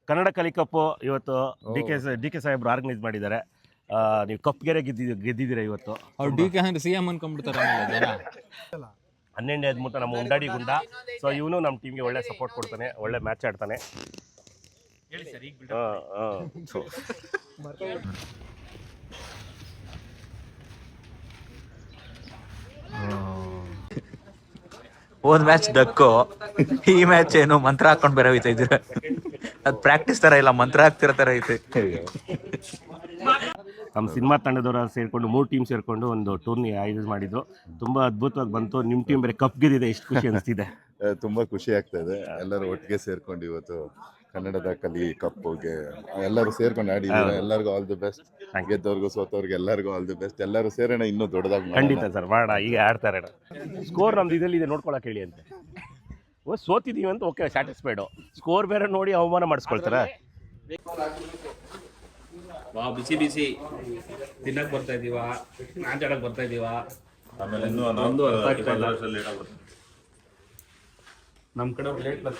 ಕನ್ನಡ ಕಲಿಕಪ್ಪು ಇವತ್ತು D K ಸಾಹೇಬ್ರು organise ಮಾಡಿದ್ದಾರೆ. ನೀವು ಕಪ್ಗೆರೆ ಗೆದ್ದಿದ್ದೀರಾ ಇವತ್ತು. ಅವ್ರು ಡಿ ಕೆ ಅಂದ್ರೆ ಸಿಎಂ ಅನ್ಕೊಂಡ್ಬಿಡ್ತಾರೆ. 12 ನಮ್ಮ ಉಂಡಾಡಿ ಗುಂಡ. ಸೊ ಇವನು ನಮ್ಮ ಟೀಮ್ಗೆ ಒಳ್ಳೆ ಸಪೋರ್ಟ್ ಕೊಡ್ತಾನೆ, ಒಳ್ಳೆ ಮ್ಯಾಚ್ ಆಡ್ತಾನೆ. ಹೋದ್ ಮ್ಯಾಚ್ ಡಕ್ಕು, ಈ ಮ್ಯಾಚ್ ಏನು ಮಂತ್ರ ಹಾಕೊಂಡ್ ಬೇರೆ ಹೋಯ್ತಾ ಇದ್ದೀರ. ಅದು ಪ್ರಾಕ್ಟೀಸ್ ತರ ಇಲ್ಲ, ಮಂತ್ರ ಹಾಕ್ತಿರೋ ತರ ಐತೆ. ನಮ್ಮ ಸಿನಿಮಾ ತಂಡದವರ ಸೇರಿಕೊಂಡು 3 ಟೀಮ್ ಸೇರಿಕೊಂಡು ಒಂದು ಟೂರ್ನಿ ಆಯೋಜನೆ ಮಾಡಿದ್ರು. ತುಂಬ ಅದ್ಭುತವಾಗಿ ಬಂತು. ನಿಮ್ಮ ಟೀಮ್ ಬೇರೆ ಕಪ್ ಗೆದ್ದಿದೆ, ಎಷ್ಟು ಖುಷಿ ಅನಿಸ್ತಿದೆ. ತುಂಬ ಖುಷಿ ಆಗ್ತಾ ಇದೆ. ಎಲ್ಲರೂ ಒಟ್ಟಿಗೆ ಸೇರ್ಕೊಂಡು ಇವತ್ತು ಕನ್ನಡದ ಕಲಿ ಕಪ್ಪುಗೆ ಎಲ್ಲರೂ ಸೇರ್ಕೊಂಡು ಆಡಿದ್ದಾರೆ. ಎಲ್ಲರಿಗೂ ಆಲ್ ದಿ ಬೆಸ್ಟ್. ಗೆದ್ದವ್ರಿಗೂ ಸೋತವ್ರಿಗೆ ಎಲ್ಲರಿಗೂ ಆಲ್ ದಿ ಬೆಸ್ಟ್. ಎಲ್ಲರೂ ಸೇರೋಣ, ಇನ್ನೂ ದೊಡ್ಡದಾಗಿ. ಖಂಡಿತ ಸರ್, ಮಾಡೋಣ. ಈಗ ಆಡ್ತಾರೆ. ಸ್ಕೋರ್ ನಮ್ದು ಇದರಲ್ಲಿ ನೋಡ್ಕೊಳಕ್ಕೆ ಹೇಳಿ ಅಂತೆ. ಸೋತಿದ್ದೀವಿ ಅಂತ ಓಕೆ, ಸ್ಯಾಟಿಸ್ಫೈಡು. ಸ್ಕೋರ್ ಬೇರೆ ನೋಡಿ ಅವಮಾನ ಮಾಡಿಸ್ಕೊಳ್ತಾರೆ. ಬಿಸಿ ಬಿಸಿ ತಿನ್ನಕ್ ಬರ್ತಾ ಇದೀವ, ಆಟಾಡಕ್ ಬರ್ತಾ ಇದೀವ. ಆಮೇಲೆ ನಮ್ಮ ಕಡೆ ಲೇಟ್ ಕ್ಲಾಸ್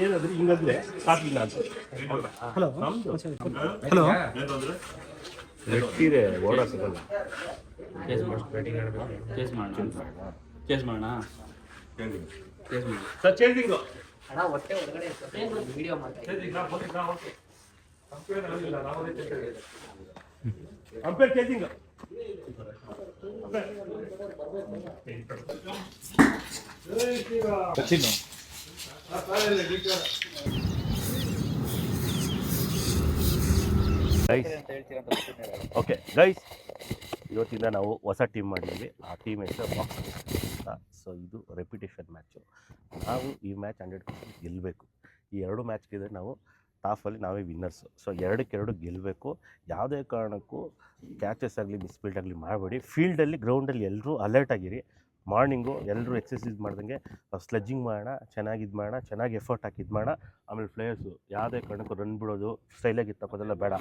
ಏನಾದ್ರೂ ಹಿಂಗಂದ್ರೆ ಸಾಕಿಲ್ಲ ಅಂತ. ಹಲೋ ಹಲೋ ಎಷ್ಟಿದೆ ಓಡೋ ಸಿಗಲ್ಲ. ಚೇಸ್ ಮಾಡೋಣ sir. Chasing umpire chasing. Okay guys, ಇವತ್ತಿಂದ ನಾವು ಹೊಸ ಟೀಮ್ ಮಾಡಿದ್ವಿ. ಆ ಟೀಮ್ ಹೆಸರು ಬಾಕ್ಸ್ ಅಂತ. ಸೊ ಇದು ರೆಪಿಟೇಷನ್ ಮ್ಯಾಚು. ನಾವು ಈ ಮ್ಯಾಚ್ 100% ಗೆಲ್ಲಬೇಕು. ಈ 2 ಮ್ಯಾಚ್ ಗೆದ್ರೆ ನಾವು ಟಾಫಲ್ಲಿ ನಾವೇ ವಿನ್ನರ್ಸು. ಸೊ 2-2 ಗೆಲ್ಲಬೇಕು. ಯಾವುದೇ ಕಾರಣಕ್ಕೂ ಕ್ಯಾಚಸ್ ಆಗಲಿ ಮಿಸ್ಫೀಲ್ಡ್ ಆಗಲಿ ಮಾಡಬೇಡಿ. ಫೀಲ್ಡಲ್ಲಿ ಗ್ರೌಂಡಲ್ಲಿ ಎಲ್ಲರೂ ಅಲರ್ಟ್ ಆಗಿರಿ. ಮಾರ್ನಿಂಗು ಎಲ್ಲರೂ ಎಕ್ಸಸೈಸ್ ಮಾಡ್ದಂಗೆ ಸ್ಲೆಡ್ಜಿಂಗ್ ಮಾಡೋಣ, ಚೆನ್ನಾಗಿ ಇದು ಮಾಡೋಣ, ಚೆನ್ನಾಗಿ ಎಫರ್ಟ್ ಹಾಕಿ ಇದು ಮಾಡೋಣ. ಆಮೇಲೆ ಪ್ಲೇಯರ್ಸು ಯಾವುದೇ ಕಾರಣಕ್ಕೂ ರನ್ ಬಿಡೋದು, ಸ್ಟೈಲಾಗಿ ತಗೋದೆಲ್ಲ ಬೇಡ.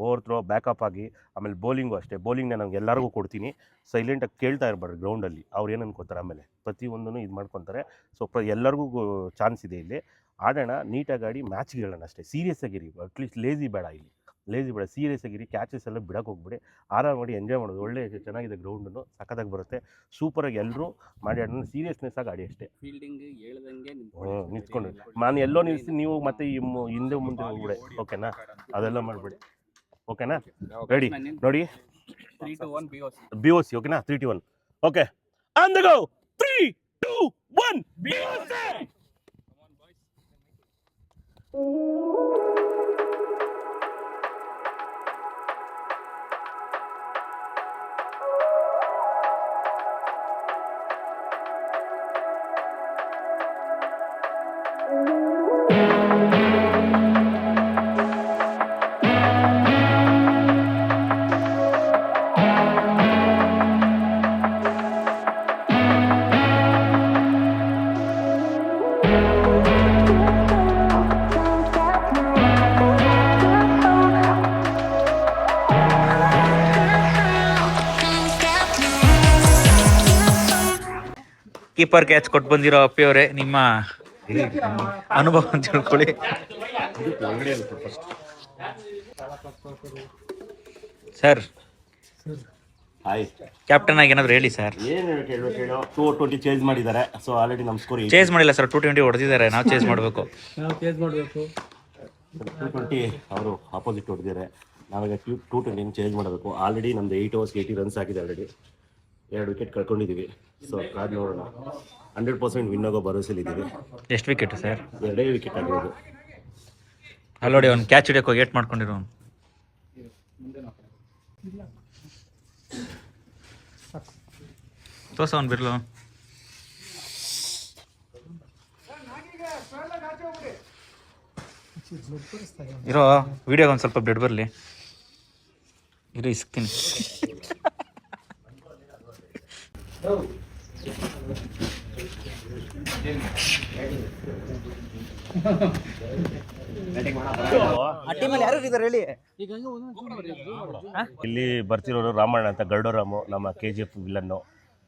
ಓವರ್ ಥ್ರೋ ಬ್ಯಾಕಪ್ ಆಗಿ. ಆಮೇಲೆ ಬೌಲಿಂಗು ಅಷ್ಟೇ. ಬೌಲಿಂಗ್ನ ನಮ್ಗೆ ಎಲ್ಲರಿಗೂ ಕೊಡ್ತೀನಿ. ಸೈಲೆಂಟಾಗಿ ಕೇಳ್ತಾ ಇರಬಾರ್ದು ಗ್ರೌಂಡಲ್ಲಿ. ಅವ್ರು ಏನು ಅನ್ಕೋತಾರೆ, ಆಮೇಲೆ ಪ್ರತಿಯೊಂದೂ ಇದು ಮಾಡ್ಕೊತಾರೆ. ಸೊ ಎಲ್ಲರಿಗೂ ಚಾನ್ಸ್ ಇದೆ ಇಲ್ಲಿ. ಆಡೋಣ, ನೀಟಾಗಿ ಆಡಿ ಮ್ಯಾಚ್ಗೆ ಹೇಳೋಣ ಅಷ್ಟೇ. ಸೀರಿಯಸ್ ಆಗಿರಿ. ಅಟ್ಲೀಸ್ಟ್ ಲೇಜಿ ಬೇಡ, ಇಲ್ಲಿ ಲೇಜಿ ಬೇಡ, ಸೀರಿಯಸ್ ಆಗಿರಿ. ಕ್ಯಾಚಸ್ ಎಲ್ಲ ಬಿಡೋಕೆ ಹೋಗ್ಬಿಡಿ. ಆರಾಮ ಮಾಡಿ ಎಂಜಾಯ್ ಮಾಡೋದು. ಒಳ್ಳೆ ಚೆನ್ನಾಗಿದೆ ಗ್ರೌಂಡನ್ನು, ಸಖತ್ತಾಗಿ ಬರುತ್ತೆ. ಸೂಪರಾಗಿ ಎಲ್ಲರೂ ಮಾಡಿ ಆಡೋಣ. ಸೀರಿಯಸ್ನೆಸ್ ಆಗಿ ಆಡಿ ಅಷ್ಟೇ. ಫೀಲ್ಡಿಂಗ್ ಹೇಳ್ದಂಗೆ ನಿಂತ್ಕೊಂಡು ನಾನು ಎಲ್ಲೋ ನಿಲ್ಲಿಸಿ ನೀವು ಮತ್ತೆ ಹಿಂದೆ ಮುಂದೆ ಹೋಗ್ಬಿಡೆ. ಓಕೆನಾ? ಅದೆಲ್ಲ ಮಾಡಬೇಡಿ. ಓಕೆನಾ? ರೆಡಿ ನೋಡಿ. 3-1 BOC. ಓಕೆನಾ? 3-1. Okay, on the go. 3-2-1 BOC. Keeper catch ಕೊಟ್ಟು ಬಂದಿರೋ ಅಪ್ಪಿಯವರೇ, ನಿಮ್ಮ ಅನುಭವ ಅಂತ ತಿಳ್ಕೊಳ್ಳಿ ಸರ್. ಕ್ಯಾಪ್ಟನ್ ಆಗಿ ಏನಾದ್ರು ಹೇಳಿ ಸರ್. ಏನು ಹೇಳಬೇಕು? 220 ಚೇಂಜ್ ಮಾಡಿದ್ದಾರೆ. ಸೊ ಆಲ್ರೆಡಿ ನಮ್ಮ ಸ್ಕೋರ್ ಚೇಂಜ್ ಮಾಡಿಲ್ಲ ಸರ್, 220 ಹೊಡೆದಿದ್ದಾರೆ. ನಾವು ಚೇಂಜ್ ಮಾಡಬೇಕು. 220 ಅವರು ಆಪೋಸಿಟ್ ಹೊಡೆದಿದ್ದಾರೆ. ನಾವೀಗ 220 ಚೇಂಜ್ ಮಾಡಬೇಕು. ಆಲ್ರೆಡಿ ನಮ್ದು 8 ಓವರ್ಸ್ಗೆ 80 ರನ್ಸ್ ಆಗಿದೆ. ಆಲ್ರೆಡಿ 2 ವಿಕೆಟ್ ಕಳ್ಕೊಂಡಿದ್ದೀವಿ. ಸೊ ಕಾದ್ ನೋಡೋಣ. 100% ವಿನ್ ಆಗೋ ಭರವಸೆಲಿದ್ದೀವಿ. ಎಷ್ಟು ವಿಕೆಟ್ ಸರ್? 2 ವಿಕೆಟ್ ಆಗಿರೋದು. ಅಲ್ಲೋಡಿ, ಅವ್ನು ಕ್ಯಾಚ್ ಹಿಡಿಯೋಕೆ ಹೋಗಿ ಏಟ್ ಮಾಡ್ಕೊಂಡಿರೋ. ತೋರ್ಸ ಅವ್ನು ಬಿರ್ಲು. ಇರೋ ವಿಡಿಯೋಗೆ ಒಂದು ಸ್ವಲ್ಪ ಬ್ಲಡ್ ಬರಲಿ. ಇರೋ ಇಸ್ತೀನಿ. ಇಲ್ಲಿ ಬರ್ತಿರೋರು ರಾಮಣ್ಣ ಅಂತ ಗರುಡರಾಮು, ನಮ್ಮ KGF ವಿಲನ್ನು.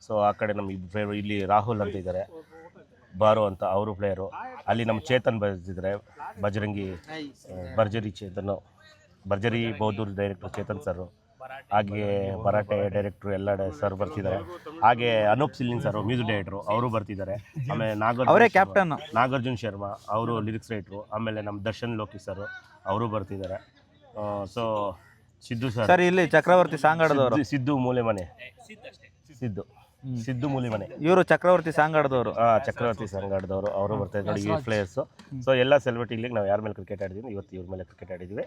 ಸೊ ಆ ಕಡೆ ನಮ್ಮ ಇಬ್ಬರು ಇಲ್ಲಿ ರಾಹುಲ್ ಅಂತ ಇದ್ದಾರೆ, ಬಾರು ಅಂತ ಅವರು ಪ್ಲೇಯರು. ಅಲ್ಲಿ ನಮ್ಮ ಚೇತನ್ ಬರ್ತಿದ್ದಾರೆ, ಬಜರಂಗಿ ಭರ್ಜರಿ ಚೇತನ್, ಭರ್ಜರಿ ಬೌದ್ದೂರ್ ಡೈರೆಕ್ಟ್ರು ಚೇತನ್ ಸರ್, ಹಾಗೆ ಭರಾಟೆ ಡೈರೆಕ್ಟ್ರು ಎಲ್ಲ ಸರ್ ಬರ್ತಿದ್ದಾರೆ. ಹಾಗೆ ಅನೂಪ್ ಸಿಲ್ಲಿನ್ ಸರ್ ಮ್ಯೂಸಿಕ್ ಡೈರೆಕ್ಟ್ರು, ಅವರು ಬರ್ತಿದ್ದಾರೆ. ಆಮೇಲೆ ನಾಗಾರ್ಜುನ್ ಶರ್ಮಾ ಅವರು ಲಿರಿಕ್ಸ್ ರೈಟ್ರು. ಆಮೇಲೆ ನಮ್ಮ ದರ್ಶನ್ ಲೋಕಿ ಸರ್ ಅವರು ಬರ್ತಿದ್ದಾರೆ. ಸೊ ಸಿದ್ದು ಸರ್ ಇಲ್ಲಿ ಚಕ್ರವರ್ತಿ ಸಾಂಗಾಡದವರು, ಸಿದ್ದು ಮೂಲೆಮನೆ, ಸಿದ್ದು ಮೂಲೆಮನೆ, ಇವರು ಚಕ್ರವರ್ತಿ ಸಾಂಗಾಡದವರು. ಚಕ್ರವರ್ತಿ ಸಂಗಾಡದವರು ಅವರು ಬರ್ತಾ ಇದ್ದಾರೆ ನೋಡಿ, ಈ ಪ್ಲೇಯರ್ಸು. ಸೊ ಎಲ್ಲ ಸೆಲೆಬ್ರಿಟಿ ಇಲ್ಲಿ ನಾವು ಯಾರ ಮೇಲೆ ಕ್ರಿಕೆಟ್ ಆಡಿದ್ದೀವಿ, ಇವತ್ತು ಇವ್ರ ಮೇಲೆ ಕ್ರಿಕೆಟ್ ಆಡಿದ್ದೀವಿ.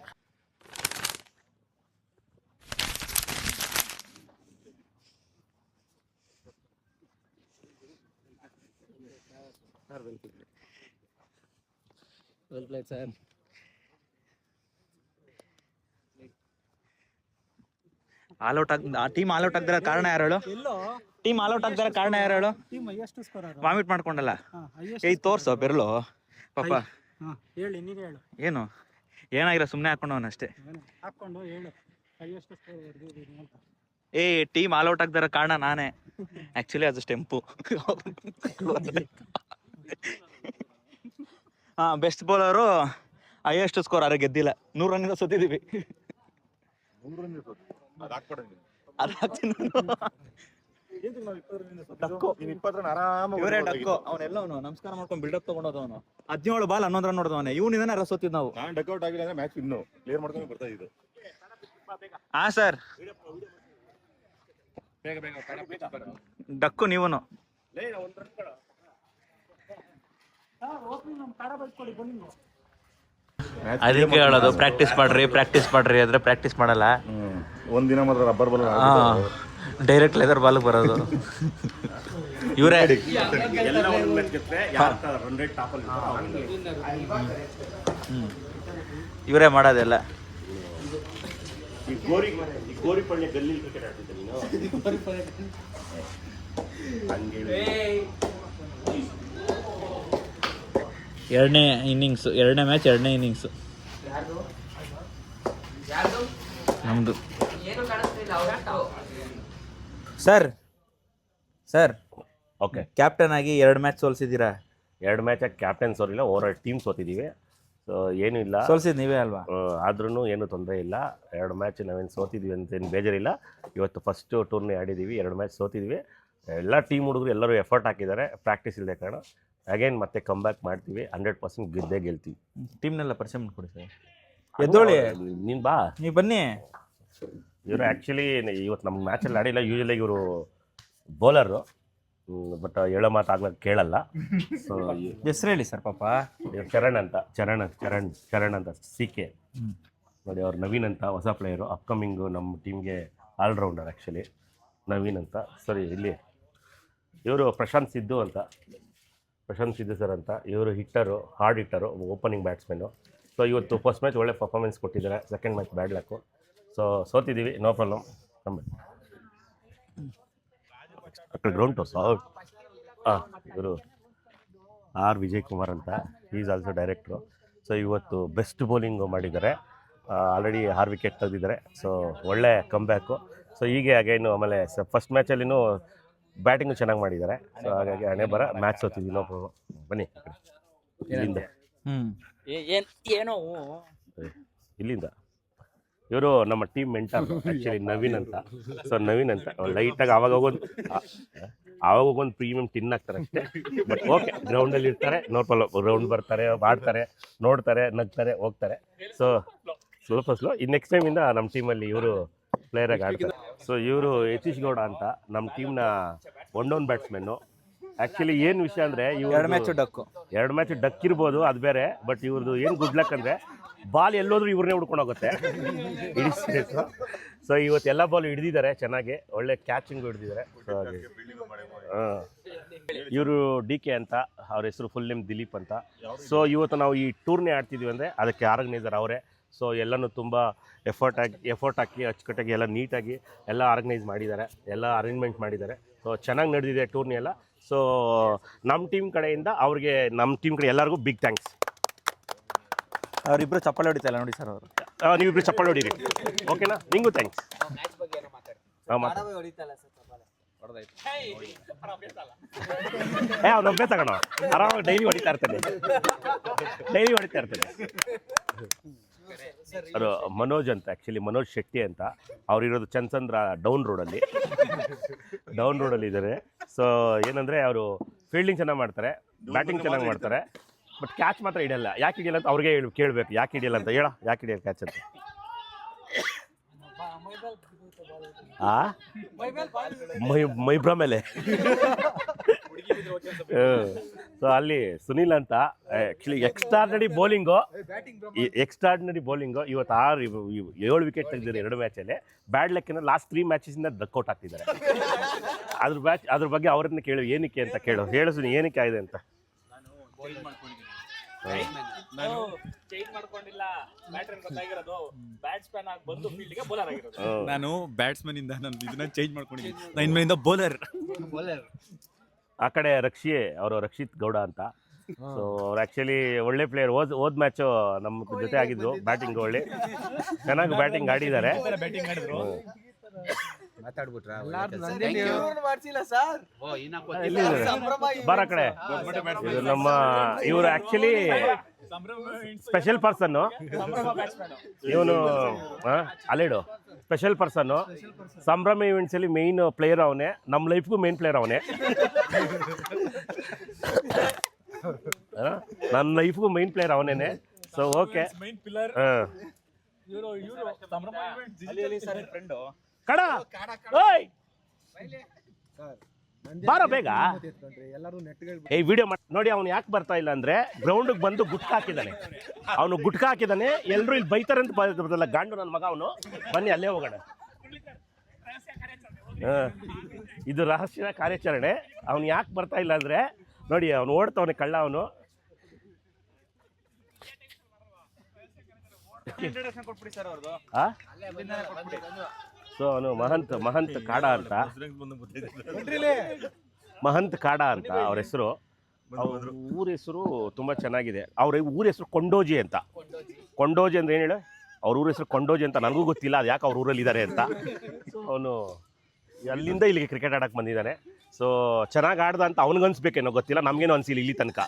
ಟೀಮ್ ಆಲ್ ಔಟ್ ಆಗ್ದಿರೋ ಕಾರಣ ಯಾರು ಹೇಳು? ಟೀಮ್ ಆಲ್ ಔಟ್ ಆಗ್ದಿರೋ ಕಾರಣ ಯಾರು ಹೇಳು? ವಾಮಿಟ್ ಮಾಡ್ಕೊಂಡಲ್ಲ. ತೋರ್ಸೋ ಬೆರಳು ಪಾಪ. ಏನು ಏನಾಗಿರೋ ಸುಮ್ಮನೆ ಹಾಕೊಂಡವನಷ್ಟೇ. ಟೀಮ್ ಆಲ್ ಔಟ್ ಆಗ್ದಿರೋ ಕಾರಣ ನಾನೇ. ಆಕ್ಚುಲಿ ಅದು stump. Best bowler, highest score ಆದ್ರೆ ಗೆದ್ದಿಲ್ಲ. 100 ರನ್ನಿಂದ ಸೋತಿದ್ದೀವಿ. ಅವನೆಲ್ಲವನು ನಮಸ್ಕಾರ ಮಾಡ್ಕೊಂಡು ಬಿಲ್ಡಪ್ ತಗೊಂಡೋದವನು. 17 ಬಾಲ್ 11 ರನ್ ನೋಡಿದವನೇ. ಇವನಿಂದ ಸೋತಿದ್ ನಾವು. ಡಕ್ಔಟ್ ಆಗಿಲ್ಲ ಮ್ಯಾಚ್ ಇನ್ನು ಕ್ಲಿಯರ್ ಮಾಡ್ಕೊಂಡು ಬರ್ತಾ ಇದ್ದು. ಹಾ ಸರ್, ಡಕ್ಕು ನೀವನು. ಅದಕ್ಕೆ ಹೇಳೋದು ಪ್ರಾಕ್ಟೀಸ್ ಮಾಡ್ರಿ ಅಂದ್ರೆ ಪ್ರಾಕ್ಟೀಸ್ ಮಾಡಲ್ಲ. ಒಂದಿನ ಮಾತ್ರ rubber ball direct leather ball ಬರೋದು. ಇವರೇ ಇವರೇ ಮಾಡೋದೆಲ್ಲ. ಎರಡನೇ ಮ್ಯಾಚ್ ಎರಡನೇ ಇನ್ನಿಂಗ್ಸು ನಮ್ದು. ಸರ್ ಓಕೆ, ಕ್ಯಾಪ್ಟನ್ ಆಗಿ 2 ಮ್ಯಾಚ್ ಸೋಲ್ಸಿದ್ದೀರಾ. 2 ಮ್ಯಾಚಾಗಿ ಕ್ಯಾಪ್ಟನ್ ಸೋಲಿಲ್ಲ, ಓವರ್ ಟೀಮ್ ಸೋತಿದ್ದೀವಿ. ಸೊ ಏನೂ ಇಲ್ಲ, ಸೋಲ್ಸಿದ್ ನೀವೇ ಅಲ್ವಾ? ಆದ್ರೂ ಏನು ತೊಂದರೆ ಇಲ್ಲ. 2 ಮ್ಯಾಚ್ ನಾವೇನು ಸೋತಿದ್ವಿ ಅಂತೇನು ಬೇಜಾರಿಲ್ಲ. ಇವತ್ತು ಫಸ್ಟ್ ಟೂರ್ನಿ ಆಡಿದ್ದೀವಿ, 2 ಮ್ಯಾಚ್ ಸೋತಿದ್ವಿ. ಎಲ್ಲ ಟೀಮ್ ಹುಡುಗರು ಎಲ್ಲರೂ ಎಫರ್ಟ್ ಹಾಕಿದ್ದಾರೆ, ಪ್ರಾಕ್ಟೀಸ್ ಇಲ್ಲದೆ ಕಾರಣ. ಅಗೇನ್ ಮತ್ತೆ ಕಮ್ ಬ್ಯಾಕ್ ಮಾಡ್ತೀವಿ, 100% ಗೆಲ್ತೀವಿ. ಟೀಮ್ನೆಲ್ಲ ಪರಿಚಯ ಮಾಡಿಕೊಡಿ ಸರ್. ಎದ್ದೋಳಿ, ನೀನು ಬಾ, ನೀವು ಬನ್ನಿ. ಇವರು ಆ್ಯಕ್ಚುಲಿ ಇವತ್ತು ನಮ್ಮ ಮ್ಯಾಚಲ್ಲಿ ಆಡಿಲ್ಲ. ಯೂಶಲಿ ಇವರು ಬೌಲರು, ಬಟ್ ಹೇಳೋ ಮಾತು ಆಗ್ಲಕ್ಕ ಕೇಳಲ್ಲ. ಸೊ ಹೆಸರು ಹೇಳಿ ಸರ್. ಪಾಪ ಚರಣ್ ಅಂತ CK ನೋಡಿ. ಅವ್ರು ನವೀನ್ ಅಂತ ಹೊಸ ಪ್ಲೇಯರು, ಅಪ್ಕಮಿಂಗು ನಮ್ಮ ಟೀಮ್ಗೆ ಆಲ್ರೌಂಡರ್ ಆ್ಯಕ್ಚುಲಿ ನವೀನ್ ಅಂತ. ಸರಿ, ಇಲ್ಲಿ ಇವರು ಪ್ರಶಾಂತ್ ಸಿದ್ದು ಸರ್ ಅಂತ. ಇವರು hard hitter, opening batsman. So ಇವತ್ತು ಫಸ್ಟ್ ಮ್ಯಾಚ್ ಒಳ್ಳೆ ಪರ್ಫಾರ್ಮೆನ್ಸ್ ಕೊಟ್ಟಿದ್ದಾರೆ, second match bad luck. So ಸೋತಿದ್ದೀವಿ, ನೋ ಪ್ರಾಬ್ಲಮ್. ಗ್ರೌಂಡ್ ಟೋಸ್ ಇವರು ವಿಜಯ್ ಕುಮಾರ್ ಅಂತ, ಈಸ್ ಆಲ್ಸೋ ಡೈರೆಕ್ಟ್ರು. ಸೊ ಇವತ್ತು ಬೆಸ್ಟ್ ಬೌಲಿಂಗು ಮಾಡಿದ್ದಾರೆ, ಆಲ್ರೆಡಿ 6 ವಿಕೆಟ್ ತೆಗೆದಿದ್ದಾರೆ. ಸೊ ಒಳ್ಳೆ ಕಮ್ಬ್ಯಾಕು. ಸೊ ಹೀಗೆ ಅಗೇನು ಆಮೇಲೆ ಫಸ್ಟ್ ಮ್ಯಾಚಲ್ಲಿನೂ ಬ್ಯಾಟಿಂಗು ಚೆನ್ನಾಗಿ ಮಾಡಿದ್ದಾರೆ. ಸೊ ಹಾಗಾಗಿ ಹಣೆ ಬರ ಮ್ಯಾಚ್ ಸೋತಿದ್ವಿ, ನೋ ಪ್ರಾಬ್ಲಮ್. ಬನ್ನಿ ಇಲ್ಲಿಂದ ಇವರು ನಮ್ಮ ಟೀಮ್ ಮೆಂಟರ್ ಆ್ಯಕ್ಚುಲಿ ನವೀನ್ ಅಂತ. ಸೊ ನವೀನ್ ಅಂತ ಲೈಟಾಗಿ ಆವಾಗೊಂದು ಪ್ರೀಮಿಯಂ ಟಿನ್ ಹಾಕ್ತಾರೆ ಅಷ್ಟೇ. ಬಟ್ ಓಕೆ, ಗ್ರೌಂಡಲ್ಲಿ ಇರ್ತಾರೆ, ನೋ ಪ್ರಾಬ್ಲಮ್. ಗ್ರೌಂಡ್ ಬರ್ತಾರೆ, ಆಡ್ತಾರೆ, ನೋಡ್ತಾರೆ, ನಗ್ತಾರೆ, ಹೋಗ್ತಾರೆ. ಸೊ ಸ್ವಲ್ಪ ಸ್ಲೋ. ಇನ್ನು ನೆಕ್ಸ್ಟ್ ಟೈಮಿಂದ ನಮ್ಮ ಟೀಮಲ್ಲಿ ಇವರು ಪ್ಲೇಯರಾಗಿ ಆಡ್ತಾರೆ. ಸೊ ಇವರು ಯತೀಶ್ ಗೌಡ ಅಂತ ನಮ್ಮ ಟೀಮ್ನ 1 ಬ್ಯಾಟ್ಸ್ಮನ್ನು. ಆ್ಯಕ್ಚುಲಿ ಏನು ವಿಷಯ ಅಂದರೆ ಇವರು 2 ಮ್ಯಾಚ್ ಡಕ್ ಇರ್ಬೋದು, ಅದು ಬೇರೆ. ಬಟ್ ಇವ್ರದ್ದು ಏನು ಗುಡ್ ಲಕ್ ಅಂದರೆ ಬಾಲ್ ಎಲ್ಲೋದ್ರೂ ಇವ್ರನ್ನೇ ಹುಡ್ಕೊಂಡು ಹೋಗುತ್ತೆ ಇಡೀ ಸ್ಟೇಟು. ಸೊ ಇವತ್ತು ಎಲ್ಲ ಬಾಲ್ ಹಿಡಿದಿದ್ದಾರೆ ಚೆನ್ನಾಗಿ, ಒಳ್ಳೆ ಕ್ಯಾಚಿಂಗು ಹಿಡಿದಿದ್ದಾರೆ. ಸೊ ಹಾಗೆ ಇವರು DK ಅಂತ, ಅವ್ರ ಹೆಸರು ಫುಲ್ ನೇಮ್ ದಿಲೀಪ್ ಅಂತ. ಸೊ ಇವತ್ತು ನಾವು ಈ ಟೂರ್ನಿ ಆಡ್ತಿದ್ವಿ ಅಂದರೆ ಅದಕ್ಕೆ ಆರ್ಗನೈಸರ್ ಅವರೇ. ಸೊ ಎಲ್ಲನೂ ತುಂಬ ಎಫರ್ಟ್ ಹಾಕಿ ಅಚ್ಚುಕಟ್ಟಾಗಿ ಎಲ್ಲ ನೀಟಾಗಿ ಎಲ್ಲ ಆರ್ಗನೈಸ್ ಮಾಡಿದ್ದಾರೆ, ಎಲ್ಲ ಅರೇಂಜ್ಮೆಂಟ್ ಮಾಡಿದ್ದಾರೆ. ಸೊ ಚೆನ್ನಾಗಿ ನಡೆದಿದೆ ಟೂರ್ನಿ ಎಲ್ಲ. ಸೊ ನಮ್ಮ ಟೀಮ್ ಕಡೆಯಿಂದ ಅವ್ರಿಗೆ, ನಮ್ಮ ಟೀಮ್ ಕಡೆ ಎಲ್ಲರಿಗೂ ಬಿಗ್ ಥ್ಯಾಂಕ್ಸ್. ಅವ್ರಿಬ್ರು ಚಪ್ಪಾಳೆ ಹೊಡಿತಾ ಇಲ್ಲ ನೋಡಿ ಸರ್ ಅವರು. ನೀವಿಬ್ರು ಚಪ್ಪಾಳೆ ಹೊಡೀರಿ, ಓಕೆನಾ? ನಿಂಗೂ ಥ್ಯಾಂಕ್ಸ್. ಅವ್ನು ಒಬ್ಬೇ ತಗೋಣ, ಆರಾಮಾಗಿ ಡೈಲಿ ಹೊಡಿತಾ ಇರ್ತಾನೆ. ಅದು ಮನೋಜ್ ಅಂತ, ಆ್ಯಕ್ಚುಲಿ ಮನೋಜ್ ಶೆಟ್ಟಿ ಅಂತ. ಅವ್ರಿರೋದು ಚಂದ್ಸಂದ್ರ ಡೌನ್ ರೋಡಲ್ಲಿ ಇದ್ದಾರೆ. ಸೊ ಏನಂದರೆ ಅವರು ಫೀಲ್ಡಿಂಗ್ ಚೆನ್ನಾಗಿ ಮಾಡ್ತಾರೆ, ಬ್ಯಾಟಿಂಗ್ ಚೆನ್ನಾಗಿ ಮಾಡ್ತಾರೆ, ಬಟ್ ಕ್ಯಾಚ್ ಮಾತ್ರ ಹಿಡಿಯಲ್ಲ. ಯಾಕೆ ಹಿಡಿಯಲ್ಲ ಅಂತ ಅವ್ರಿಗೆ ಕೇಳಬೇಕು, ಯಾಕೆ ಹಿಡಿಯಲ್ಲ ಅಂತ. ಯಾಕೆ ಹಿಡಿಯಲ್ಲ ಕ್ಯಾಚ್ ಅಂತ? ಮೈಬ್ರಾ ಮೇಲೆ. ಸೊ ಅಲ್ಲಿ ಸುನಿಲ್ ಅಂತ ಆ್ಯಕ್ಚುಲಿ ಎಕ್ಸ್ಟ್ರಾರ್ಡಿನರಿ ಬೌಲಿಂಗು ಇವತ್ತು 7 ವಿಕೆಟ್ ತೆಗೆದಿದ್ದಾರೆ 2 ಮ್ಯಾಚಲ್ಲಿ. ಬ್ಯಾಡ್ ಲೆಕ್ಕಿನ ಲಾಸ್ಟ್ 3 ಮ್ಯಾಚಸ್ಸಿಂದ ಡಕ್ಔಟ್ ಆಗ್ತಿದ್ದಾರೆ. ಅದ್ರ ಬಗ್ಗೆ ಅವ್ರನ್ನ ಕೇಳು, ಏನಕ್ಕೆ ಅಂತ ಹೇಳು ಸುನಿ, ಏನಕ್ಕೆ ಆಗಿದೆ ಅಂತ. ನಾನು ಬ್ಯಾಟ್ಸ್ಮನ್ ಇಂದ ನಾನು ಇದನ್ನ ಚೇಂಜ್ ಮಾಡ್ಕೊಂಡಿದ್ದೀನಿ. ನಾನು ಇನ್ಮೇಲಿಂದ ಬೌಲರ್. ಆ ಕಡೆ ರಕ್ಷಿತ್ ಗೌಡ ಅಂತ. ಸೊ ಅವ್ರು ಆ್ಯಕ್ಚುಲಿ ಒಳ್ಳೆ ಪ್ಲೇಯರ್. ಹೋದ್ ಮ್ಯಾಚು ನಮ್ಮ ಜೊತೆ ಆಗಿದ್ರು, ಬ್ಯಾಟಿಂಗ್ ಒಳ್ಳೆ ಚೆನ್ನಾಗಿ ಬ್ಯಾಟಿಂಗ್ ಆಡಿದ್ದಾರೆ. ಬರ ಕಡೆ ಇದು ನಮ್ಮ ಇವರು ಆ್ಯಕ್ಚುಲಿ ಸ್ಪೆಷಲ್ ಪರ್ಸನ್ನು, ಇವನು ಅಲೆಡು ಸ್ಪೆಷಲ್ ಪರ್ಸನ್ನು. ಸಂಭ್ರಮ ಇವೆಂಟ್ಸಲ್ಲಿ ಮೇಯ್ನ್ ಪ್ಲೇಯರ್ ಅವನೇ, ನಮ್ಮ ಲೈಫ್ಗೂ ಮೇನ್ ಪ್ಲೇಯರ್ ಅವನೇ, ನನ್ನ ಲೈಫ್ಗೂ ಮೇನ್ ಪ್ಲೇಯರ್ ಅವನೇನೆ. ಸೊ ಓಕೆ, ಕಡ ಓಯ್ ಬಾರ ಬೇಗ ವಿಡಿಯೋ ನೋಡಿ. ಅವ್ನು ಯಾಕೆ ಬರ್ತಾ ಇಲ್ಲ ಅಂದ್ರೆ ಗ್ರೌಂಡಿಗೆ ಬಂದು ಗುಟ್ಕಾ ಹಾಕಿದ್ದಾನೆ. ಎಲ್ಲರೂ ಇಲ್ಲಿ ಬೈತಾರೆ ಅಂತ ಬರ್ತಲ್ಲ, ಗಾಂಡು ನನ್ನ ಮಗ ಅವನು. ಬನ್ನಿ ಅಲ್ಲೇ ಹೋಗೋಣ. ಇದು ರಹಸ್ಯ ಕಾರ್ಯಾಚರಣೆ. ಅವ್ನು ಯಾಕೆ ಬರ್ತಾ ಇಲ್ಲ ಅಂದ್ರೆ ನೋಡಿ, ಅವನು ಓಡ್ತವನೆ ಕಳ್ಳ ಅವನು. ಸೊ ಅವನು ಮಹಂತ್ ಕಾಡ ಅಂತ ಅವ್ರ ಹೆಸರು. ಊರ ಹೆಸರು ತುಂಬ ಚೆನ್ನಾಗಿದೆ. ಅವ್ರ ಊರ ಹೆಸರು ಕೊಂಡೋಜಿ ಅಂತ. ಕೊಂಡೋಜಿ ಅಂದ್ರೆ ಏನು ಹೇಳು? ಅವ್ರ ಊರ ಹೆಸರು ಕೊಂಡೋಜಿ ಅಂತ. ನನಗೂ ಗೊತ್ತಿಲ್ಲ ಅದು ಯಾಕೆ ಅವ್ರ ಊರಲ್ಲಿ ಇದ್ದಾರೆ ಅಂತ. ಸೊ ಅವನು ಅಲ್ಲಿಂದ ಇಲ್ಲಿಗೆ ಕ್ರಿಕೆಟ್ ಆಡಕ್ಕೆ ಬಂದಿದ್ದಾನೆ. ಸೊ ಚೆನ್ನಾಗಿ ಆಡ್ದ ಅಂತ ಅವ್ನಿಗನ್ಸ್ಬೇಕೇನೋ ಗೊತ್ತಿಲ್ಲ, ನಮಗೇನೋ ಅನಿಸಿಲ್ಲ ಇಲ್ಲಿ ತನಕ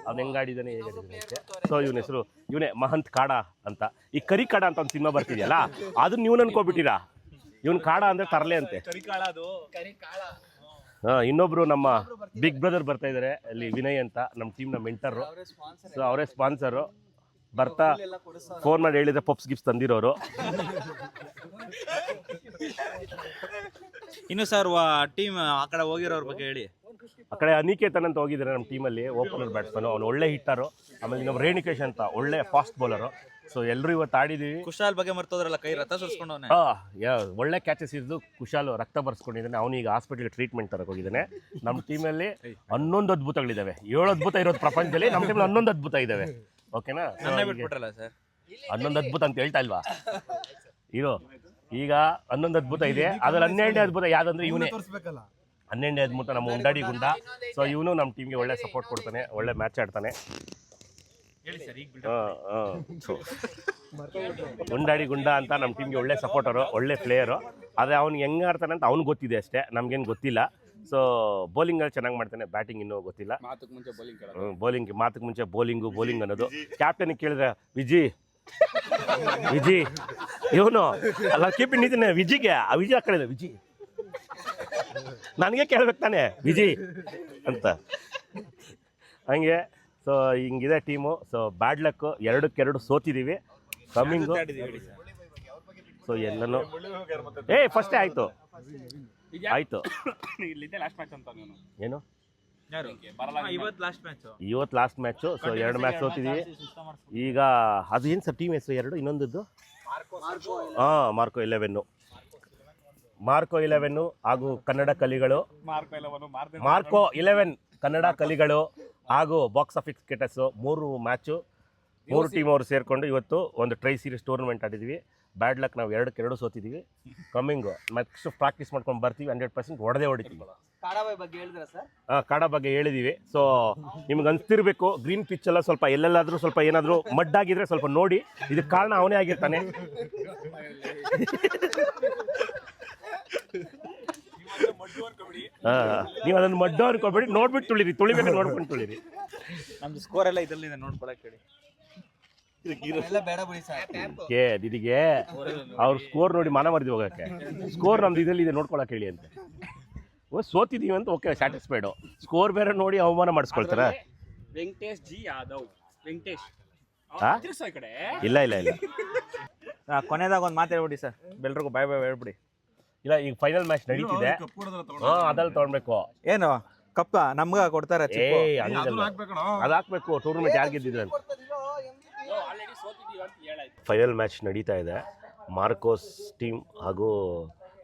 ಅವ್ನು ಹೆಂಗೆ ಆಡಿದ್ದಾನೆ, ಹೇಗಾಡಿದ್ದಾನೆ ಅಂತ. ಸೊ ಇವನ ಹೆಸರು ಇವನೇ ಮಹಂತ್ ಕಾಡ ಅಂತ. ಈ ಕರಿ ಕಾಡ ಅಂತ ಒಂದು ಸಿನಿಮಾ ಬರ್ತಿದೆಯಲ್ಲ, ಅದನ್ನ ನೀವು ಅನ್ಕೋಬಿಟ್ಟಿರಾ. ಇವನ್ ಕಾಡ ಅಂದ್ರೆ ತರಲೆ ಅಂತೆ. ಇನ್ನೊಬ್ರು ನಮ್ಮ ಬಿಗ್ ಬ್ರದರ್ ಬರ್ತಾ ಇದ್ದಾರೆ ಅಲ್ಲಿ, ವಿನಯ್ ಅಂತ, ನಮ್ಮ ಟೀಮ್ನ ಮೆಂಟರು. ಸೊ ಅವರೇ ಸ್ಪಾನ್ಸರು. ಬರ್ತಾ ಫೋನ್ ಮಾಡಿ ಹೇಳಿದ್ರೆ ಪಪ್ಸ್ ಗಿಫ್ಟ್ಸ್ ತಂದಿರೋರು. ಇನ್ನು ಸರ್ ಟೀಮ್ ಆ ಕಡೆ ಹೋಗಿರೋರ ಬಗ್ಗೆ ಹೇಳಿ. ಆ ಕಡೆ ಅನಿಕೇತನ್ ಅಂತ ಹೋಗಿದ್ದಾರೆ ನಮ್ಮ ಟೀಮಲ್ಲಿ, ಓಪನರ್ ಬ್ಯಾಟ್ಸ್ಮನ್. ಅವ್ನು ಒಳ್ಳೆ ಹಿಟ್ಟರು. ಆಮೇಲೆ ನಮ್ಮ ರೇಣಿಕೇಶ್ ಅಂತ ಒಳ್ಳೆ ಫಾಸ್ಟ್ ಬೌಲರು. ಸೊ ಎಲ್ಲರೂ ಇವತ್ತು ಆಡಿದ್ದೀವಿ. ಕುಶಾಲ್ ಬಗ್ಗೆ ಮರ್ತೋದ್ರಲ್ಲ, ಕೈ ರಕ್ತ ಸುರಿಸ್ಕೊಂಡವನೆ. ಒಳ್ಳೆ ಕ್ಯಾಚಸ್ ಇದ್ದು ಕುಶಾಲ್ ರಕ್ತ ಬರ್ಸ್ಕೊಂಡಿದ್ದಾನೆ. ಅವನೀಗ ಹಾಸ್ಪಿಟಲ್ಗೆ ಟ್ರೀಟ್ಮೆಂಟ್ ತರಕ್ಕೆ ಹೋಗಿದ್ದಾನೆ. ನಮ್ಮ ಟೀಮಲ್ಲಿ 11 ಅದ್ಭುತಗಳಿದ್ದಾವೆ. 7 ಅದ್ಭುತ ಇರೋದು ಪ್ರಪಂಚದಲ್ಲಿ, ನಮ್ಮ ಟೀಮಲ್ಲಿ 11 ಅದ್ಭುತ ಇದ್ದಾವೆ. ಓಕೆನಾ? 11 ಅದ್ಭುತ ಅಂತ ಹೇಳ್ತಾ ಇಲ್ವಾ ಇರೋ? ಈಗ 11 ಅದ್ಭುತ ಇದೆ. ಅದ್ರಲ್ಲಿ 12ನೇ ಅದ್ಭುತ ಯಾವ್ದಂದ್ರೆ ಇವನೇ. 12ನೇ ಅದ್ಭುತ ನಮ್ಮ ಉಂಡಾಡಿ ಗುಂಡ. ಸೊ ಇವನು ನಮ್ಮ ಟೀಮ್ಗೆ ಒಳ್ಳೆ ಸಪೋರ್ಟ್ ಕೊಡ್ತಾನೆ, ಒಳ್ಳೆ ಮ್ಯಾಚ್ ಆಡ್ತಾನೆ. ಉಂಡಾಡಿ ಗುಂಡ ಅಂತ ನಮ್ಮ ಟೀಮ್ಗೆ ಒಳ್ಳೆ ಸಪೋರ್ಟರು, ಒಳ್ಳೆ ಪ್ಲೇಯರು. ಆದರೆ ಅವ್ನು ಹೆಂಗೆ ಆಡ್ತಾನೆ ಅಂತ ಅವ್ನಿಗೆ ಗೊತ್ತಿದೆ ಅಷ್ಟೇ, ನಮ್ಗೇನು ಗೊತ್ತಿಲ್ಲ. ಸೊ ಬೌಲಿಂಗಲ್ಲಿ ಚೆನ್ನಾಗಿ ಮಾಡ್ತಾನೆ, ಬ್ಯಾಟಿಂಗ್ ಇನ್ನೂ ಗೊತ್ತಿಲ್ಲ. ಮಾತಕ್ಕೆ ಮುಂಚೆ ಬೌಲಿಂಗ್ ಅನ್ನೋದು. ಕ್ಯಾಪ್ಟನಿಗೆ ಕೇಳಿದ್ರೆ ವಿಜಿ ಇವನು ಅಲ್ಲ, ಕೀಪಿಂಗ್ ನಿಂತಿನ ವಿಜಿಗೆ ಆ ವಿಜಿ ಹಾಕೊಂಡಿದ್ದೆ. ವಿಜಿ ನನಗೆ ಕೇಳ್ಬೇಕು ತಾನೆ ವಿಜಿ ಅಂತ. ಹಂಗೆ ಸೊ ಹಿಂಗಿದೆ ಟೀಮು. ಸೊ ಬ್ಯಾಡ್ ಲಕ್ಕು, 2-2 ಸೋತಿದ್ದೀವಿ. ಕಮ್ಮಿಂಗು ಸೊ ಎಲ್ಲನೂ ಫಸ್ಟೇ ಆಯಿತು. ಏನು ಇವತ್ತು ಲಾಸ್ಟ್ ಮ್ಯಾಚು. ಸೊ 2 ಮ್ಯಾಚ್ ಸೋತಿದ್ದೀವಿ. ಈಗ ಅದು ಏನು ಸರ್ ಟೀಮ್ ಹೆಸರು 2? ಇನ್ನೊಂದದ್ದು ಮಾರ್ಕೋ 11 ಹಾಗೂ ಕನ್ನಡ ಕಲಿಗಳು. ಮಾರ್ಕೋ 11 ಕನ್ನಡ ಕಲಿಗಳು ಹಾಗೂ box office cricketers 3 match, 3 team ಅವರು ಸೇರಿಕೊಂಡು ಇವತ್ತು ಒಂದು ಟ್ರೈ ಸೀರೀಸ್ ಟೂರ್ನಮೆಂಟ್ ಆಡಿದ್ದೀವಿ. ಬ್ಯಾಡ್ ಲಕ್ ನಾವು 2-2 ಸೋತಿದ್ದೀವಿ. ಕಮ್ಮಿಂಗು ನೆಕ್ಸ್ಟ್ ಪ್ರಾಕ್ಟೀಸ್ ಮಾಡ್ಕೊಂಡು ಬರ್ತೀವಿ. 100% ಹೊಡೆದೇ ಹೊಡಿತೀವಿ. ಕಾಡಾಬಾಯಿ ಬಗ್ಗೆ ಹೇಳಿದ್ರ ಸರ್? ಕಾಡ ಬಗ್ಗೆ ಹೇಳಿದೀವಿ. ಸೊ ನಿಮ್ಗೆ ಅನ್ಸ್ತಿರ್ಬೇಕು ಗ್ರೀನ್ ಪಿಚ್ ಎಲ್ಲ ಸ್ವಲ್ಪ ಎಲ್ಲೆಲ್ಲಾದ್ರೂ ಸ್ವಲ್ಪ ಏನಾದರೂ ಮಡ್ಡಾಗಿದ್ರೆ ಸ್ವಲ್ಪ ನೋಡಿ, ಇದಕ್ಕೆ ಕಾರಣ ಅವನೇ ಆಗಿರ್ತಾನೆ. ನೀವು ಅದನ್ನು ಮಡ್ಡು ಅನ್ಕೋಬೇಡಿ, ನೋಡ್ಬಿಟ್ಟು ತುಳಿಬೇಕು, ನೋಡ್ಕೊಂಡು ತುಳಿರಿ. ನಮ್ದು ಸ್ಕೋರ್ ಎಲ್ಲ ಇದರಲ್ಲಿದೆ, ನೋಡ್ಕೊಳಕ್ ಹೇಳಿ. ಎಲ್ಲ ಬೇಡ ಬಿಡಿ ಸರ್. ನಿನಗೆ ಅವ್ರ ಸ್ಕೋರ್ ನೋಡಿ ಮಾನ ಮರಿದು ಹೋಗಕ್ಕೆ. ಸ್ಕೋರ್ ನಮ್ದು ಇದರಲ್ಲಿ ಇದೆ, ನೋಡ್ಕೊಳಕ್ ಹೇಳಿ ಅಂತ. ಸೋತಿದೀವಿ ಅಂತ ಓಕೆ ಸ್ಯಾಟಿಸ್ಫೈಡು, ಸ್ಕೋರ್ ಬೇರೆ ನೋಡಿ ಅವಮಾನ ಮಾಡಿಸ್ಕೊಳ್ತಾರ. ವೆಂಕಟೇಶ್ ಜಿ ಯಾದವ್, ವೆಂಕಟೇಶ್ ಈ ಕಡೆ ಇಲ್ಲ ಇಲ್ಲ ಇಲ್ಲ ಕೊನೆದಾಗ ಒಂದು ಮಾತು ಹೇಳ್ಬಿಡಿ ಸರ್, ಬೆಲ್ರಿಗೂ ಬಾಯ್ ಬಾಯ್ ಹೇಳ್ಬಿಡಿ. ಇಲ್ಲ, ಈಗ ಫೈನಲ್ ಮ್ಯಾಚ್ ನಡೀತಿದೆ. ಅದ್ರಲ್ಲಿ ತಗೊಳ್ಬೇಕು. ಏನು ಕಪ್ಪ ನಮ್ಗ ಕೊಡ್ತಾರೆ? ಅದು ಹಾಕ್ಬೇಕು. ಟೂರ್ನಮೆಂಟ್ ಯಾರು ಗೆದ್ದಿದ್ರೆ ಅಂತ. ಫೈನಲ್ ಮ್ಯಾಚ್ ನಡೀತಾ ಇದೆ. ಮಾರ್ಕೋಸ್ ಟೀಮ್ ಹಾಗೂ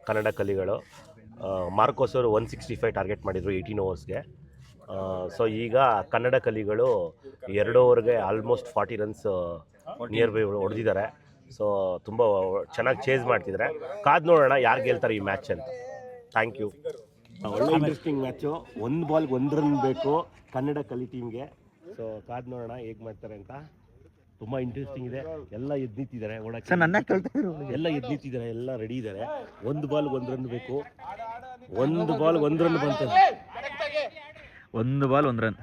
ಕನ್ನಡ ಕಲಿಗಳು. ಮಾರ್ಕೋಸ್ ಅವರು 165 ಟಾರ್ಗೆಟ್ ಮಾಡಿದರು 18 ಓವರ್ಸ್ಗೆ. ಸೊ ಈಗ ಕನ್ನಡ ಕಲಿಗಳು 2 ಓವರ್ಗೆ ಆಲ್ಮೋಸ್ಟ್ 40 ರನ್ಸ್ ನಿಯರ್ ಬೈ ಹೊಡೆದಿದ್ದಾರೆ. ಸೊ ತುಂಬ ಚೆನ್ನಾಗಿ ಚೇಸ್ ಮಾಡ್ತಿದ್ದಾರೆ. ಕಾದು ನೋಡೋಣ ಯಾರು ಗೆಲ್ತಾರೆ ಈ ಮ್ಯಾಚ್ ಅಂತ. Thank you. ಒಳ್ಳೆ ಇಂಟ್ರೆಸ್ಟಿಂಗ್ ಮ್ಯಾಚು. 1 ಬಾಲ್ಗೆ 1 ರನ್ ಬೇಕು ಕನ್ನಡ ಕಲಿ ಟೀಮ್ಗೆ. ಸೊ ಕಾದು ನೋಡೋಣ ಹೇಗೆ ಮಾಡ್ತಾರೆ ಅಂತ. ತುಂಬ ಇಂಟ್ರೆಸ್ಟಿಂಗ್ ಇದೆ. ಎಲ್ಲ ಎದ್ದು ನಿಂತಿದ್ದಾರೆ ಓಡಕ್ಕೆ, ಎಲ್ಲ ಎದ್ದು ನಿಂತಿದ್ದಾರೆ, ಎಲ್ಲ ರೆಡಿ ಇದ್ದಾರೆ. 1 ಬಾಲ್ಗೆ 1 ರನ್ ಬೇಕು. 1 ಬಾಲ್ಗೆ 1 ರನ್ ಬಂತು. 1 ball 1 run.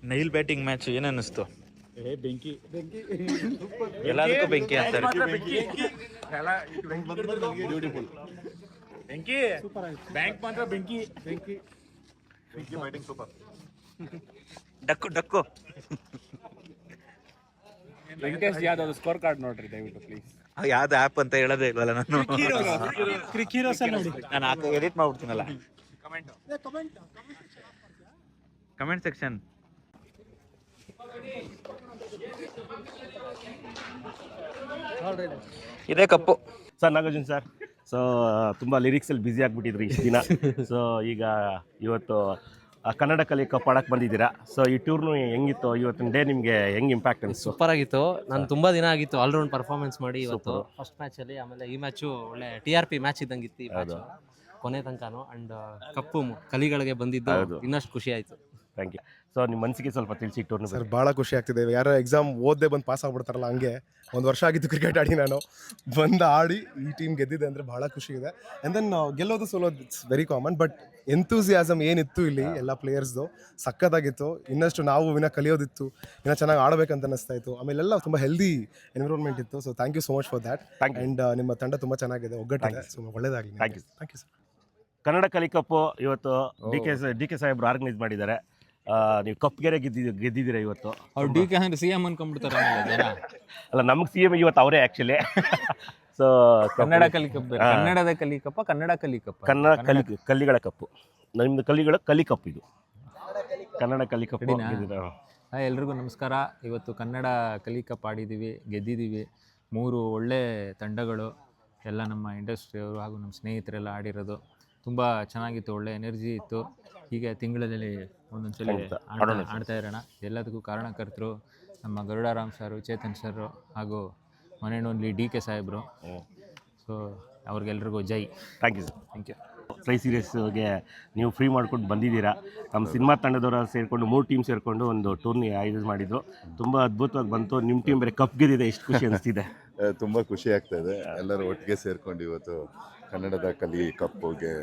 Nile batting match ಏನ್ ಅನ್ನಿಸ್ತು? ಬೆಂಕಿ ಎಲ್ಲದಕ್ಕೂ ಬೆಂಕಿ ಅಂತಾರೆ. ಬೆಂಕಿ ಬ್ಯಾಂಕ್ ಮಾತ್ರ ಬೆಂಕಿ batting super. Deck deck. Venkatesh Yadav score card ನೋಡ್ರಿ ದಯವಿಟ್ಟು ಪ್ಲೀಸ್. ಯಾವ್ದು ಆ್ಯಪ್ ಅಂತ ಹೇಳೋದೇ ಇಲ್ವಲ್ಲ ನಾನು. ನಾನು ಎಡಿಟ್ ಮಾಡ್ಬಿಡ್ತೀನಲ್ಲ. Comment section. ಇದೇ cup sir. Nagarjun sir, so ತುಂಬ ಲಿರಿಕ್ಸಲ್ಲಿ ಬ್ಯುಸಿ ಆಗಿಬಿಟ್ಟಿದ್ರು ಇಷ್ಟು ದಿನ. ಸೊ ಈಗ ಇವತ್ತು ಕನ್ನಡ ಕಲಿ ಕಪ್ ಆಡಕ್ಕೆ ಬಂದಿದ್ದೀರಾ. ಸೊ ಈ ಟೂರ್ನು ಹೆಂಗಿತ್ತು ಇವತ್ತಿನ ಡೇ? ನಿಮಗೆ ಹೆಂಗೆ ಇಂಪ್ಯಾಕ್ಟ್ ಅನಿಸ್ತು? ಸೂಪರ್ ಆಗಿತ್ತು. ನಾನು ತುಂಬ ದಿನ ಆಗಿತ್ತು ಆಲ್ರೌಂಡ್ ಪರ್ಫಾರ್ಮೆನ್ಸ್ ಮಾಡಿ ಇವತ್ತು ಫಸ್ಟ್ ಮ್ಯಾಚಲ್ಲಿ. ಆಮೇಲೆ ಈ ಮ್ಯಾಚು ಒಳ್ಳೆ TRP ಮ್ಯಾಚ್ ಇದ್ದಂಗಿತ್ತು ಈ ಮ್ಯಾಚ್ ಕೊನೆ ತನಕನೂ. ಆ್ಯಂಡ್ ಕಪ್ಪು ಕಲಿಗಳಿಗೆ ಬಂದಿದ್ದು ಇನ್ನಷ್ಟು ಖುಷಿ ಆಯಿತು. Thank you. ಸೊ ನಿಮ್ಮ ಮನಸ್ಸಿಗೆ ಸ್ವಲ್ಪ ತಿಳಿಸಿ ಟೂರ್ನಮೆಂಟ್. ಸರ್ ಭಾಳ ಖುಷಿ ಆಗ್ತಿದೆ. ಯಾರೋ ಎಕ್ಸಾಮ್ ಓದದೆ ಬಂದು ಪಾಸ್ ಆಗ್ಬಿಡ್ತಾರಲ್ಲ, ಹಂಗೆ 1 ವರ್ಷ ಆಗಿತ್ತು ಕ್ರಿಕೆಟ್ ಆಡಿ ನಾನು ಬಂದು ಆಡಿ ಈ ಟೀಮ್ ಗೆದ್ದಿದೆ ಅಂದರೆ ಭಾಳ ಖುಷಿ ಇದೆ. ಆ್ಯಂಡ್ ದೆನ್ ಗೆಲ್ಲೋದು ಸೋಲೋದು it's very common, but enthusiasm ಏನಿತ್ತು ಇಲ್ಲಿ ಎಲ್ಲ ಪ್ಲೇಯರ್ಸ್ದು ಸಕ್ಕತ್ತಾಗಿತ್ತು. ಇನ್ನಷ್ಟು ನಾವು ಕಲಿಯೋದಿತ್ತು, ಇನ್ನೂ ಚೆನ್ನಾಗಿ ಆಡಬೇಕಂತ ಅನಿಸ್ತಾ ಇತ್ತು. ಆಮೇಲೆಲ್ಲ ತುಂಬ ಹೆಲ್ದಿ ಎನ್ವಿರಾನ್ಮೆಂಟ್ ಇತ್ತು. So thank you so much for that. And ನಿಮ್ಮ ತಂಡ ತುಂಬ ಚೆನ್ನಾಗಿದೆ, ಒಗ್ಗಟ್ಟಿದೆ. ಸೊ ಒಳ್ಳೆಯದಾಗಲಿ. Thank you. Thank you sir. Kannada Kali cup ಇವತ್ತು ಡಿ ಕೆ ಸಾಹೇಬ್ರು ಆರ್ಗನೈಸ್ ಮಾಡಿದ್ದಾರೆ. ನೀವು ಕಪ್ಗೆರೆ ಗೆದ್ದಿದ್ದೀರಾ ಇವತ್ತು. ಅವ್ರು DK ಅಂದ್ರೆ CM ಅನ್ಕೊಂಡ್ಬಿಡ್ತಾರೆ ಅಲ್ಲ, ನಮ್ಗೆ CM ಇವತ್ತು ಅವರೇ ಆ್ಯಕ್ಚುಲಿ. ಸೊ ಕನ್ನಡ ಕಲಿ ಕಪ್, ಕನ್ನಡದ ಕಲಿ ಕಪ್ಪ, ಕನ್ನಡ ಕಲಿ ಕಪ್, ಕನ್ನಡ ಕಲ್ಲಿಗಳ ಕಪ್ಪು. ನಿಮ್ಮದು ಕಲಿಗಳ ಕಲಿ ಕಪ್, ಇದು ಕನ್ನಡ ಕಲಿ ಕಪ್. ಎಲ್ರಿಗೂ ನಮಸ್ಕಾರ. ಇವತ್ತು ಕನ್ನಡ ಕಲಿ ಕಪ್ ಆಡಿದ್ದೀವಿ, ಗೆದ್ದಿದ್ದೀವಿ. 3 ಒಳ್ಳೆ ತಂಡಗಳು, ಎಲ್ಲ ನಮ್ಮ ಇಂಡಸ್ಟ್ರಿಯವರು ಹಾಗೂ ನಮ್ಮ ಸ್ನೇಹಿತರೆಲ್ಲ ಆಡಿರೋದು ತುಂಬ ಚೆನ್ನಾಗಿತ್ತು. ಒಳ್ಳೆ ಎನರ್ಜಿ ಇತ್ತು. ಹೀಗೆ ತಿಂಗಳಲ್ಲಿ ಒಂದೊಂದ್ಸಲ ಆಡ್ತಾ ಇರೋಣ. ಎಲ್ಲದಕ್ಕೂ ಕಾರಣಕರ್ತರು ನಮ್ಮ ಗರುಡಾರಾಮ್ ಸರು, ಚೇತನ್ ಸರ್ ಹಾಗೂ ಮನೆಯಲ್ಲಿ DK ಸಾಹೇಬರು. ಸೊ ಅವ್ರಿಗೆಲ್ರಿಗೂ ಜೈ. Thank you sir. Thank you. Tri ಸೀರೀಸ್ಗೆ ನೀವು ಫ್ರೀ ಮಾಡ್ಕೊಂಡು ಬಂದಿದ್ದೀರಾ. ನಮ್ಮ ಸಿನಿಮಾ ತಂಡದವರ ಸೇರಿಕೊಂಡು 3 ಟೀಮ್ ಸೇರಿಕೊಂಡು ಒಂದು ಟೂರ್ನಿ ಆಯೋಜನೆ ಮಾಡಿದ್ದು ತುಂಬ ಅದ್ಭುತವಾಗಿ ಬಂತು. ನಿಮ್ಮ ಟೀಮ್ ಬೇರೆ ಕಪ್ ಗೆದ್ದಿದೆ, ಎಷ್ಟು ಖುಷಿ ಅನಿಸ್ತಿದೆ? ತುಂಬ ಖುಷಿ ಆಗ್ತಾ ಇದೆ. ಎಲ್ಲರೂ ಒಟ್ಟಿಗೆ ಸೇರ್ಕೊಂಡು ಇವತ್ತು ಕನ್ನಡದ ಕಲಿ ಕಪ್ಪುಗೆ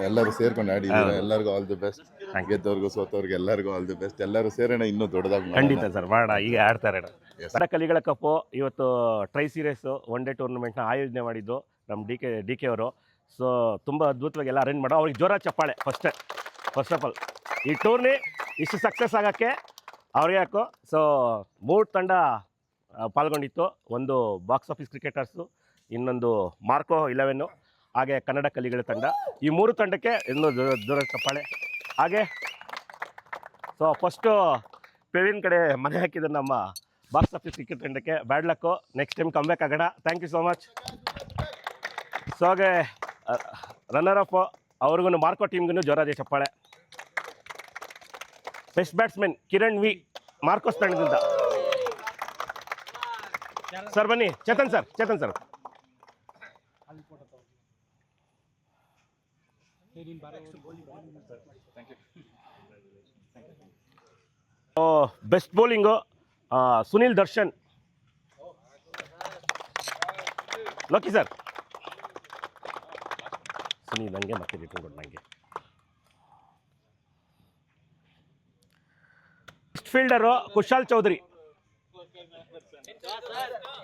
ಎಲ್ಲರೂ ಸೇರ್ಕೊಂಡು ಆಡಿದ್ದಾರೆ. ಎಲ್ಲರಿಗೂ ಆಲ್ ದಿ ಬೆಸ್ಟ್. ಗೆದ್ದವ್ರಿಗೂ ಸೋತವ್ರಿಗೆ ಎಲ್ಲರಿಗೂ ಆಲ್ ದಿ ಬೆಸ್ಟ್. ಎಲ್ಲರೂ ಸೇರೋಣ, ಇನ್ನೂ ದೊಡ್ಡದಾಗಿ. ಖಂಡಿತ ಸರ್, ಮಾಡೋಣ. ಈಗ ಆಡ್ತಾರೆ ಕನ್ನಡ ಕಲಿಗಳ ಕಪ್ಪು. ಇವತ್ತು ಟ್ರೈ ಸೀರೀಸು 1 ಡೇ ಟೂರ್ನಮೆಂಟ್ನ ಆಯೋಜನೆ ಮಾಡಿದ್ದು ನಮ್ಮ ಡಿ ಕೆ ಅವರು. ಸೊ ತುಂಬ ಅದ್ಭುತವಾಗಿ ಎಲ್ಲ ಅರೇಂಜ್ ಮಾಡೋ. ಅವ್ರಿಗೆ ಜೋರ ಚಪ್ಪಾಳೆ ಫಸ್ಟ್ ಆಫ್ ಆಲ್. ಈ ಟೂರ್ನಿ ಇಷ್ಟು ಸಕ್ಸಸ್ ಆಗೋಕ್ಕೆ ಅವ್ರಿಗೆ ಯಾಕೋ. ಸೊ 3 ತಂಡ ಪಾಲ್ಗೊಂಡಿತ್ತು. ಒಂದು ಬಾಕ್ಸ್ ಆಫೀಸ್ ಕ್ರಿಕೆಟರ್ಸು, ಇನ್ನೊಂದು ಮಾರ್ಕೋ 11, ಹಾಗೆ ಕನ್ನಡ ಕಲಿಗಳ ತಂಡ. ಈ 3 ತಂಡಕ್ಕೆ ಇನ್ನೂ ಜೋರ ಚಪ್ಪಾಳೆ. ಹಾಗೆ ಸೊ ಫಸ್ಟು ಪೆವಿನ್ ಕಡೆ ಮನೆ ಹಾಕಿದ ನಮ್ಮ ಬಾಕ್ಸ್ ಆಫೀಸ್ ಕ್ರಿಕೆಟ್ ತಂಡಕ್ಕೆ bad luck. Next time comeback ಆಗೋಣ. Thank you so much. So ಹಾಗೆ ರನ್ನರ್ ಅಪ್ ಅವ್ರಿಗೂ ಮಾರ್ಕೋ ಟೀಮ್ಗೂ ಜೋರಾದ ಚಪ್ಪಾಳೆ. Best batsman Kiran V, Marcos ತಂಡದಿಂದ. ಸರ್ ಬನ್ನಿ, Chetan sir. Best bowling Sunil Darshan. Lucky sir. Sunil ನನಗೆ ಮತ್ತೆ ರಿಟರ್ನ್ ಕೊಟ್ಟು ನನಗೆ. Best fielder Kushal Chowdhary.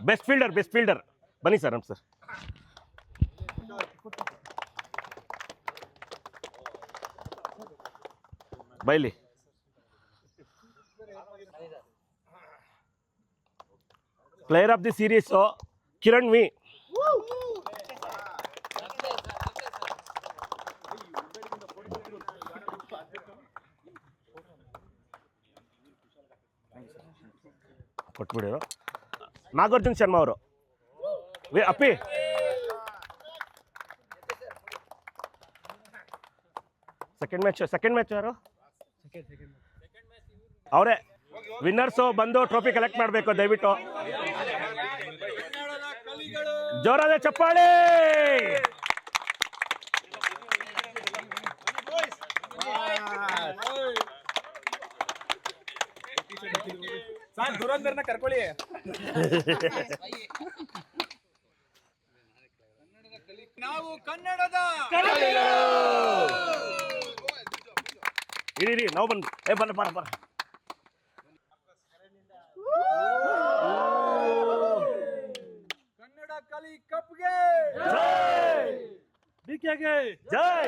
Best fielder ಬನ್ನಿ ಸರ್. ಸರ್ ಬೈಲಿ. Player of the series Kiran V. ಕೊಟ್ಬಿಡಿರು. ನಾಗಾರ್ಜುನ್ ಶರ್ಮಾ ಅವರು. ಅಪ್ಪಿ. ಸೆಕೆಂಡ್ ಮ್ಯಾಚ್ ಯಾರು? ಅವರೇ ವಿನ್ನರ್ಸು. ಬಂದು ಟ್ರೋಫಿ ಕಲೆಕ್ಟ್ ಮಾಡಬೇಕು ದಯವಿಟ್ಟು. ಜೋರಾದ ಚಪ್ಪಾಳೆ. ದುರಂದರ್ನ ಕರ್ಕೊಳ್ಳಿ. ನಾವು ಕನ್ನಡದ ಇಡೀ ನಾವು ಬರ. ಕನ್ನಡ ಕಲಿ ಕಪ್ಗೆ ಜೈ.